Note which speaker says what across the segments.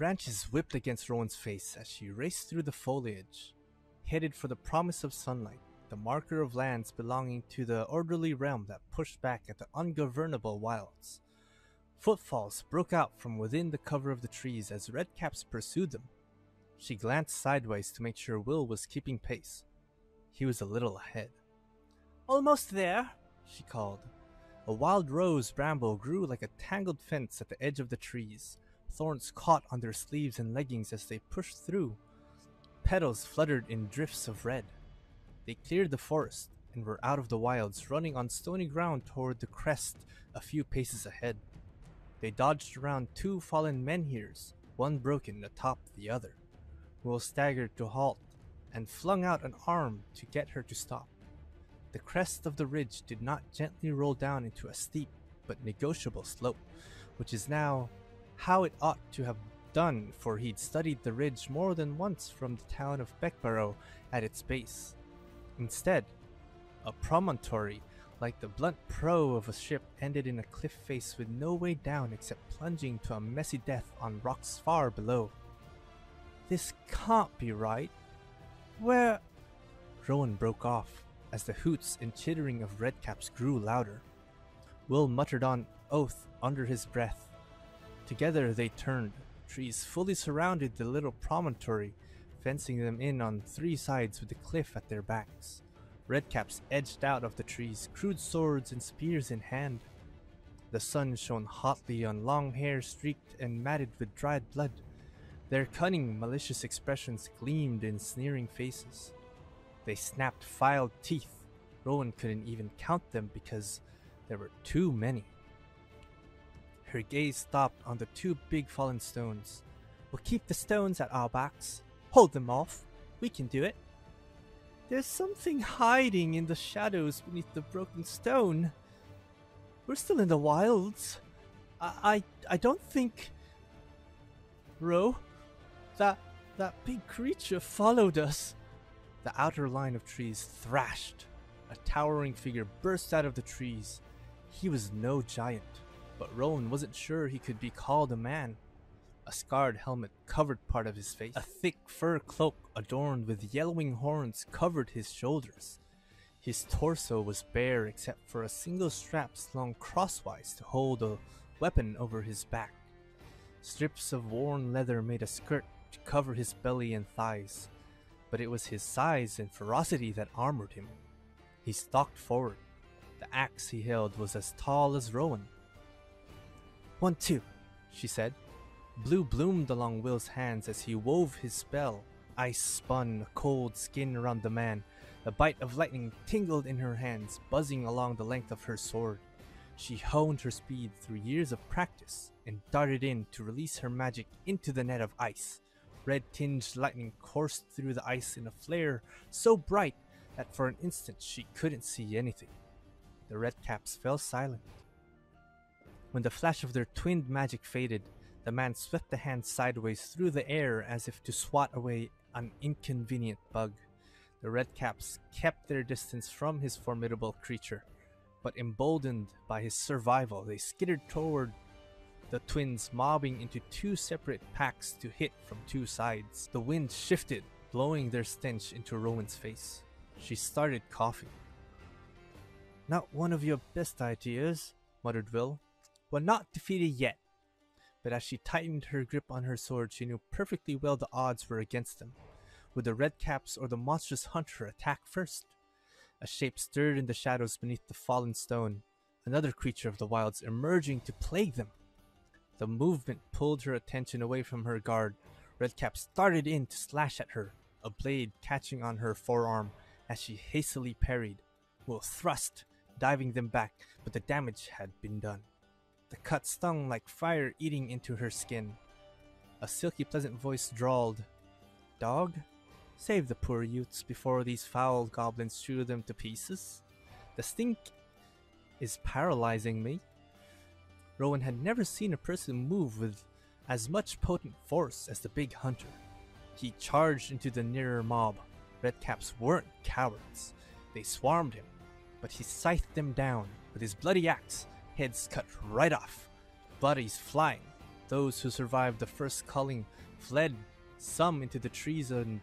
Speaker 1: branches whipped against Rowan's face as she raced through the foliage, headed for the promise of sunlight, the marker of lands belonging to the orderly realm that pushed back at the ungovernable wilds. Footfalls broke out from within the cover of the trees as redcaps pursued them. She glanced sideways to make sure Will was keeping pace. He was a little ahead. "Almost there," she called. A wild rose bramble grew like a tangled fence at the edge of the trees. Thorns caught on their sleeves and leggings as they pushed through. Petals fluttered in drifts of red. They cleared the forest and were out of the wilds, running on stony ground toward the crest a few paces ahead. They dodged around two fallen menhirs, one broken atop the other. Will staggered to halt and flung out an arm to get her to stop. The crest of the ridge did not gently roll down into a steep but negotiable slope, which is now how it ought to have done, for he'd studied the ridge more than once from the town of Beckbarrow at its base. Instead, a promontory, like the blunt prow of a ship, ended in a cliff face with no way down except plunging to a messy death on rocks far below. "This can't be right. Where—" Rowan broke off as the hoots and chittering of redcaps grew louder. Will muttered on oath under his breath. Together they turned. Trees fully surrounded the little promontory, fencing them in on three sides with the cliff at their backs. Redcaps edged out of the trees, crude swords and spears in hand. The sun shone hotly on long hair streaked and matted with dried blood. Their cunning, malicious expressions gleamed in sneering faces. They snapped filed teeth. Rowan couldn't even count them because there were too many. Her gaze stopped on the two big fallen stones. "We'll keep the stones at our backs. Hold them off. We can do it. There's something hiding in the shadows beneath the broken stone. We're still in the wilds. I don't think... Ro, that big creature followed us." The outer line of trees thrashed. A towering figure burst out of the trees. He was no giant, but Rowan wasn't sure he could be called a man. A scarred helmet covered part of his face. A thick fur cloak adorned with yellowing horns covered his shoulders. His torso was bare except for a single strap slung crosswise to hold a weapon over his back. Strips of worn leather made a skirt to cover his belly and thighs, but it was his size and ferocity that armored him. He stalked forward. The axe he held was as tall as Rowan. "1, 2, she said. Blue bloomed along Will's hands as he wove his spell. Ice spun a cold skin around the man. The bite of lightning tingled in her hands, buzzing along the length of her sword. She honed her speed through years of practice and darted in to release her magic into the net of ice. Red-tinged lightning coursed through the ice in a flare so bright that for an instant she couldn't see anything. The redcaps fell silent. When the flash of their twinned magic faded, the man swept the hand sideways through the air as if to swat away an inconvenient bug. The redcaps kept their distance from his formidable creature, but emboldened by his survival, they skittered toward the twins, mobbing into two separate packs to hit from two sides. The wind shifted, blowing their stench into Rowan's face. She started coughing. "Not one of your best ideas," muttered Will. "We're not defeated yet." But as she tightened her grip on her sword, she knew perfectly well the odds were against them. Would the redcaps or the monstrous hunter attack first? A shape stirred in the shadows beneath the fallen stone, another creature of the wilds emerging to plague them. The movement pulled her attention away from her guard. Redcaps darted in to slash at her, a blade catching on her forearm as she hastily parried. Will thrust, diving them back, but the damage had been done. The cut stung like fire eating into her skin. A silky pleasant voice drawled, "Dog, save the poor youths before these foul goblins chew them to pieces. The stink is paralyzing me." Rowan had never seen a person move with as much potent force as the big hunter. He charged into the nearer mob. Redcaps weren't cowards. They swarmed him, but he scythed them down with his bloody axe, heads cut right off, bodies flying. Those who survived the first culling fled, some into the trees and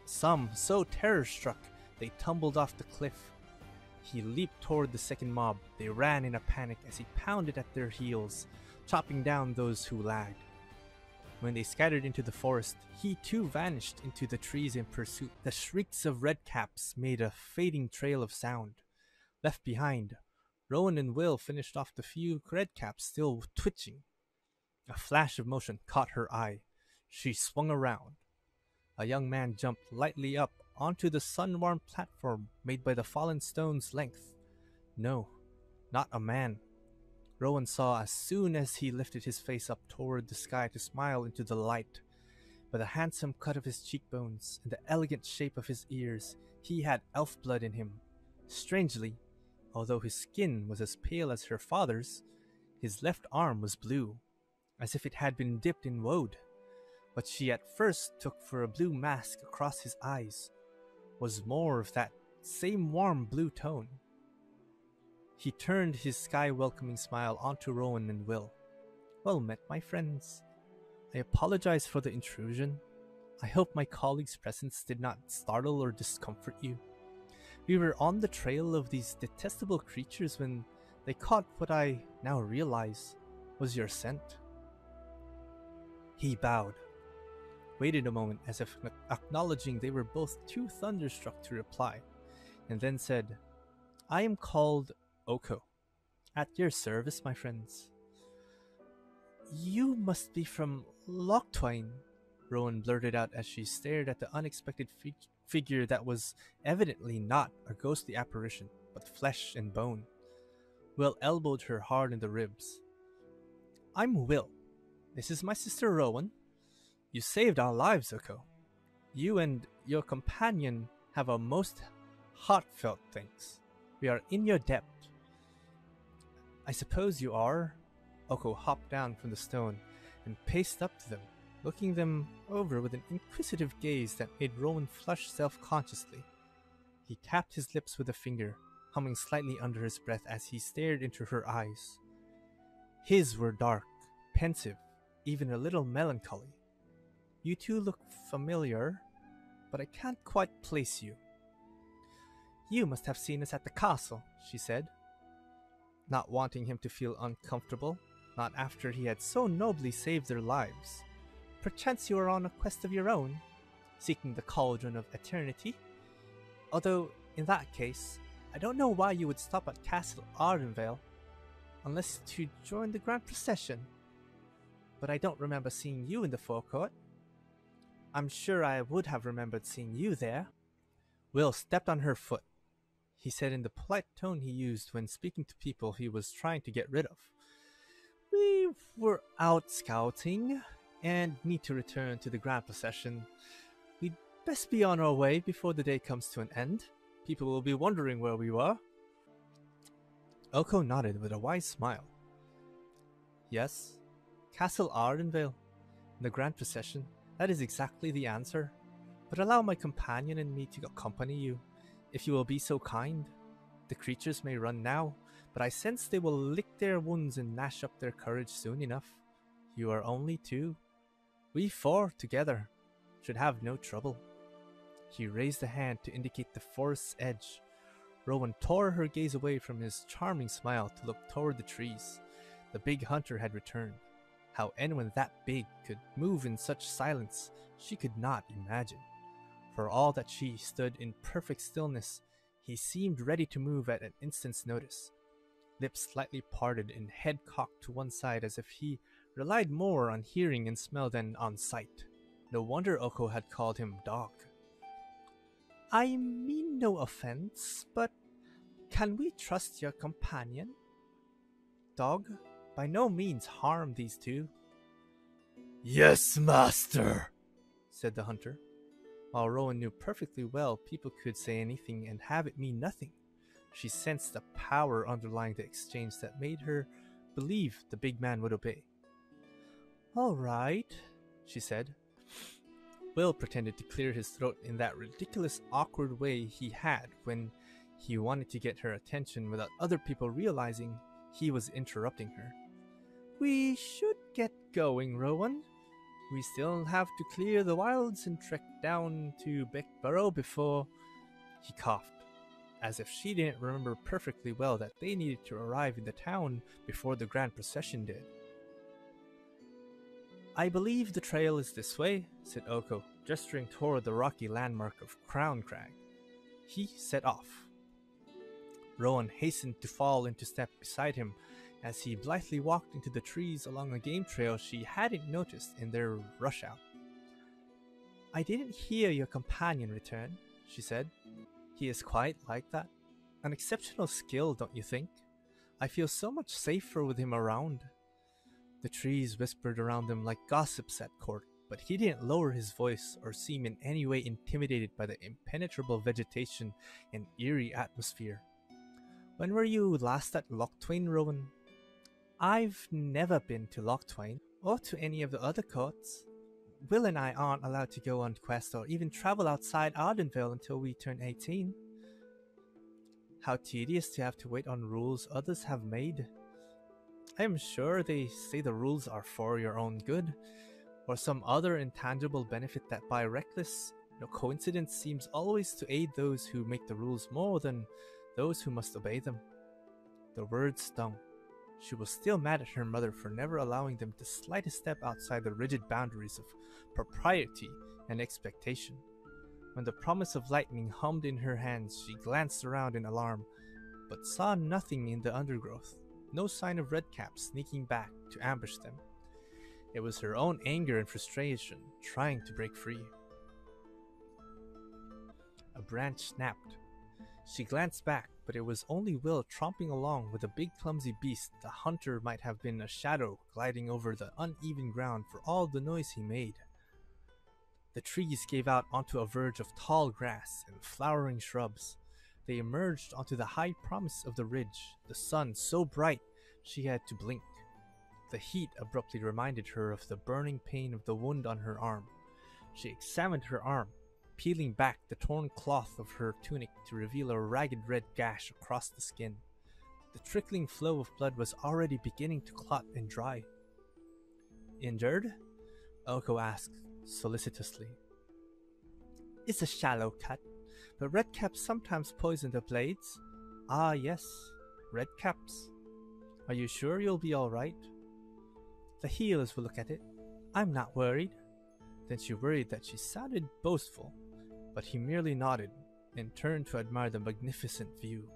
Speaker 1: some so terror-struck they tumbled off the cliff. He leaped toward the second mob. They ran in a panic as he pounded at their heels, chopping down those who lagged. When they scattered into the forest, he too vanished into the trees in pursuit. The shrieks of redcaps made a fading trail of sound. Left behind, Rowan and Will finished off the few redcaps still twitching. A flash of motion caught her eye. She swung around. A young man jumped lightly up onto the sun-warmed platform made by the fallen stone's length. No, not a man. Rowan saw as soon as he lifted his face up toward the sky to smile into the light. By the handsome cut of his cheekbones and the elegant shape of his ears, he had elf blood in him. Strangely, although his skin was as pale as her father's, his left arm was blue, as if it had been dipped in woad. What she at first took for a blue mask across his eyes was more of that same warm blue tone. He turned his sky-welcoming smile onto Rowan and Will. Well met, my friends. I apologize for the intrusion. I hope my colleague's presence did not startle or discomfort you. We were on the trail of these detestable creatures when they caught what I now realize was your scent. He bowed, waited a moment as if acknowledging they were both too thunderstruck to reply, and then said, I am called Oko. At your service, my friends. You must be from Locktwine, Rowan blurted out as she stared at the unexpected figure that was evidently not a ghostly apparition, but flesh and bone. Will elbowed her hard in the ribs. I'm Will. This is my sister Rowan. You saved our lives, Oko. You and your companion have our most heartfelt thanks. We are in your debt. I suppose you are. Oko hopped down from the stone and paced up to them, looking them over with an inquisitive gaze that made Rowan flush self-consciously. He tapped his lips with a finger, humming slightly under his breath as he stared into her eyes. His were dark, pensive, even a little melancholy. You two look familiar, but I can't quite place you. You must have seen us at the castle, she said, not wanting him to feel uncomfortable, not after he had so nobly saved their lives. Perchance you are on a quest of your own, seeking the cauldron of eternity. Although, in that case, I don't know why you would stop at Castle Ardenvale, unless to join the grand procession. But I don't remember seeing you in the forecourt. I'm sure I would have remembered seeing you there. Will stepped on her foot. He said in the polite tone he used when speaking to people he was trying to get rid of. We were out scouting, and need to return to the grand procession. We'd best be on our way before the day comes to an end. People will be wondering where we were. Oko nodded with a wise smile. Yes, Castle Ardenvale, the grand procession. That is exactly the answer. But allow my companion and me to accompany you, if you will be so kind. The creatures may run now, but I sense they will lick their wounds and gnash up their courage soon enough. You are only two. We four together should have no trouble. He raised a hand to indicate the forest's edge. Rowan tore her gaze away from his charming smile to look toward the trees. The big hunter had returned. How anyone that big could move in such silence, she could not imagine. For all that she stood in perfect stillness, he seemed ready to move at an instant's notice. Lips slightly parted and head cocked to one side as if he relied more on hearing and smell than on sight. No wonder Oko had called him dog. I mean no offense, but can we trust your companion? Dog, by no means harm these two. Yes, master, said the hunter. While Rowan knew perfectly well people could say anything and have it mean nothing, she sensed the power underlying the exchange that made her believe the big man would obey. All right, she said. Will pretended to clear his throat in that ridiculous, awkward way he had when he wanted to get her attention without other people realizing he was interrupting her. We should get going, Rowan? We still have to clear the wilds and trek down to Beckborough before... He coughed, as if she didn't remember perfectly well that they needed to arrive in the town before the grand procession did. I believe the trail is this way, said Oko, gesturing toward the rocky landmark of Crown Crag. He set off. Rowan hastened to fall into step beside him as he blithely walked into the trees along a game trail she hadn't noticed in their rush out. I didn't hear your companion return, she said. He is quite like that. An exceptional skill, don't you think? I feel so much safer with him around. The trees whispered around them like gossips at court, but he didn't lower his voice or seem in any way intimidated by the impenetrable vegetation and eerie atmosphere. When were you last at Loch Twain, Rowan? I've never been to Loch Twain, or to any of the other courts. Will and I aren't allowed to go on quest or even travel outside Ardenvale until we turn 18. How tedious to have to wait on rules others have made. I am sure they say the rules are for your own good, or some other intangible benefit that by reckless coincidence seems always to aid those who make the rules more than those who must obey them. The words stung. She was still mad at her mother for never allowing them the slightest step outside the rigid boundaries of propriety and expectation. When the promise of lightning hummed in her hands, she glanced around in alarm, but saw nothing in the undergrowth, no sign of redcaps sneaking back to ambush them. It was her own anger and frustration trying to break free. A branch snapped. She glanced back, but it was only Will tromping along with a big clumsy beast. The hunter might have been a shadow gliding over the uneven ground for all the noise he made. The trees gave out onto a verge of tall grass and flowering shrubs. They emerged onto the high promise of the ridge, the sun so bright she had to blink. The heat abruptly reminded her of the burning pain of the wound on her arm. She examined her arm, peeling back the torn cloth of her tunic to reveal a ragged red gash across the skin. The trickling flow of blood was already beginning to clot and dry. Injured? Oko asked solicitously. It's a shallow cut, but redcaps sometimes poison the blades. Ah yes, redcaps. Are you sure you'll be alright? The healers will look at it. I'm not worried. Then she worried that she sounded boastful, but he merely nodded and turned to admire the magnificent view.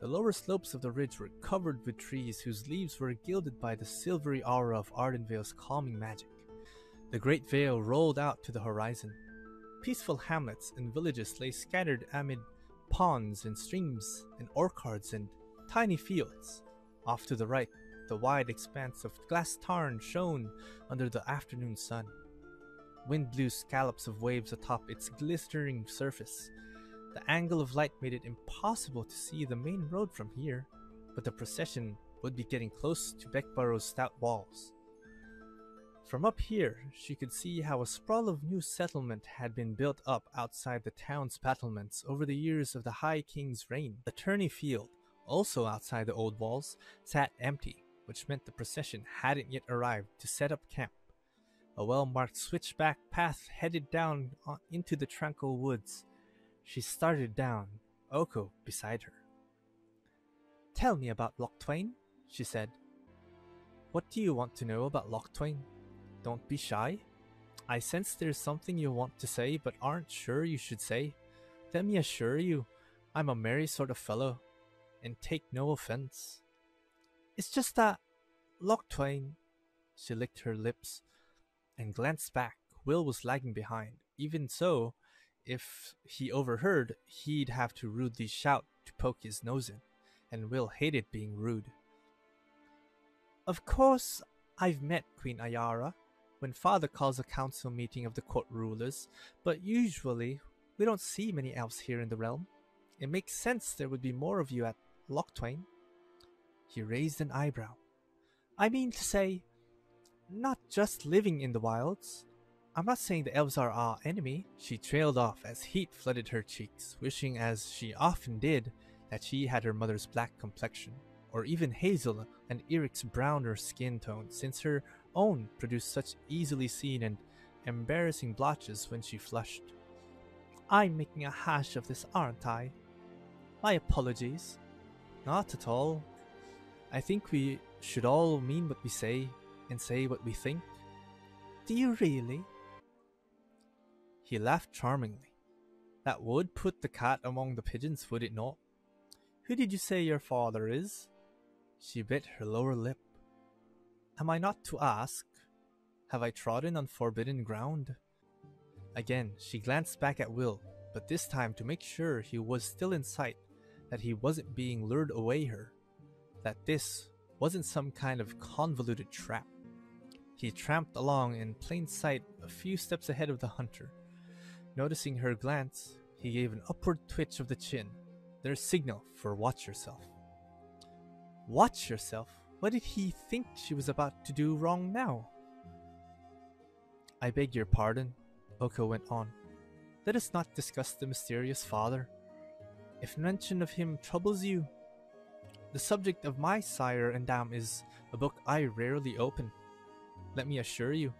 Speaker 1: The lower slopes of the ridge were covered with trees whose leaves were gilded by the silvery aura of Ardenvale's calming magic. The great vale rolled out to the horizon. Peaceful hamlets and villages lay scattered amid ponds and streams and orchards and tiny fields. Off to the right, the wide expanse of glass tarn shone under the afternoon sun. Wind blew scallops of waves atop its glistening surface. The angle of light made it impossible to see the main road from here, but the procession would be getting close to Beckborough's stout walls. From up here, she could see how a sprawl of new settlement had been built up outside the town's battlements over the years of the High King's reign. The tourney field, also outside the old walls, sat empty, which meant the procession hadn't yet arrived to set up camp. A well-marked switchback path headed down into the tranquil woods. She started down, Oko beside her. Tell me about Loch Twain, she said. What do you want to know about Loch Twain? Don't be shy. I sense there's something you want to say but aren't sure you should say. Let me assure you, I'm a merry sort of fellow, and take no offense. It's just that Loch Twain... She licked her lips and glanced back. Will was lagging behind. Even so, if he overheard, he'd have to rudely shout to poke his nose in, and Will hated being rude. Of course, I've met Queen Ayara when Father calls a council meeting of the court rulers, but usually we don't see many elves here in the realm. It makes sense there would be more of you at Loch Twain. He raised an eyebrow. I mean to say, not just living in the wilds. I'm not saying the elves are our enemy. She trailed off as heat flooded her cheeks, wishing as she often did that she had her mother's black complexion, or even Hazel and Eric's browner skin tone, since her own produced such easily seen and embarrassing blotches when she flushed. I'm making a hash of this, aren't I? My apologies. Not at all. I think we should all mean what we say and say what we think. Do you really? He laughed charmingly. That would put the cat among the pigeons, would it not? Who did you say your father is? She bit her lower lip. Am I not to ask? Have I trodden on forbidden ground? Again, she glanced back at Will, but this time to make sure he was still in sight, that he wasn't being lured away her, that this wasn't some kind of convoluted trap. He tramped along in plain sight a few steps ahead of the hunter. Noticing her glance, he gave an upward twitch of the chin, their signal for watch yourself. Watch yourself? What did he think she was about to do wrong now? I beg your pardon, Oko went on. Let us not discuss the mysterious father. If mention of him troubles you, the subject of my sire and dam is a book I rarely open. Let me assure you,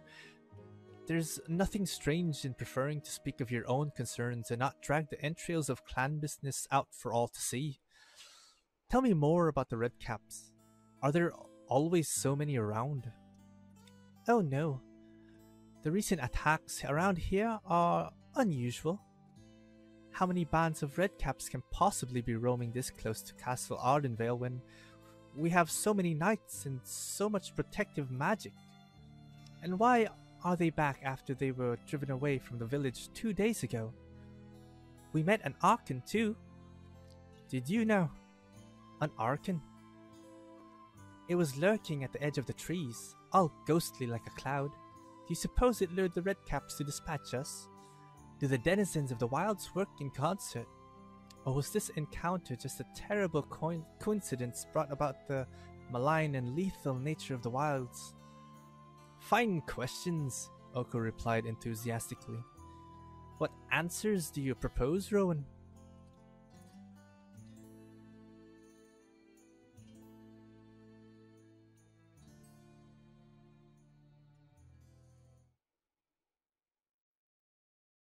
Speaker 1: there's nothing strange in preferring to speak of your own concerns and not drag the entrails of clan business out for all to see. Tell me more about the Redcaps. Are there always so many around? Oh no. The recent attacks around here are unusual. How many bands of Redcaps can possibly be roaming this close to Castle Ardenvale when we have so many knights and so much protective magic? And why are they back after they were driven away from the village 2 days ago? We met an Archon too. Did you know? An Archon? It was lurking at the edge of the trees, all ghostly like a cloud. Do you suppose it lured the Redcaps to dispatch us? Do the denizens of the wilds work in concert? Or was this encounter just a terrible coincidence brought about the malign and lethal nature of the wilds? Fine questions, Oko replied enthusiastically. What answers do you propose, Rowan?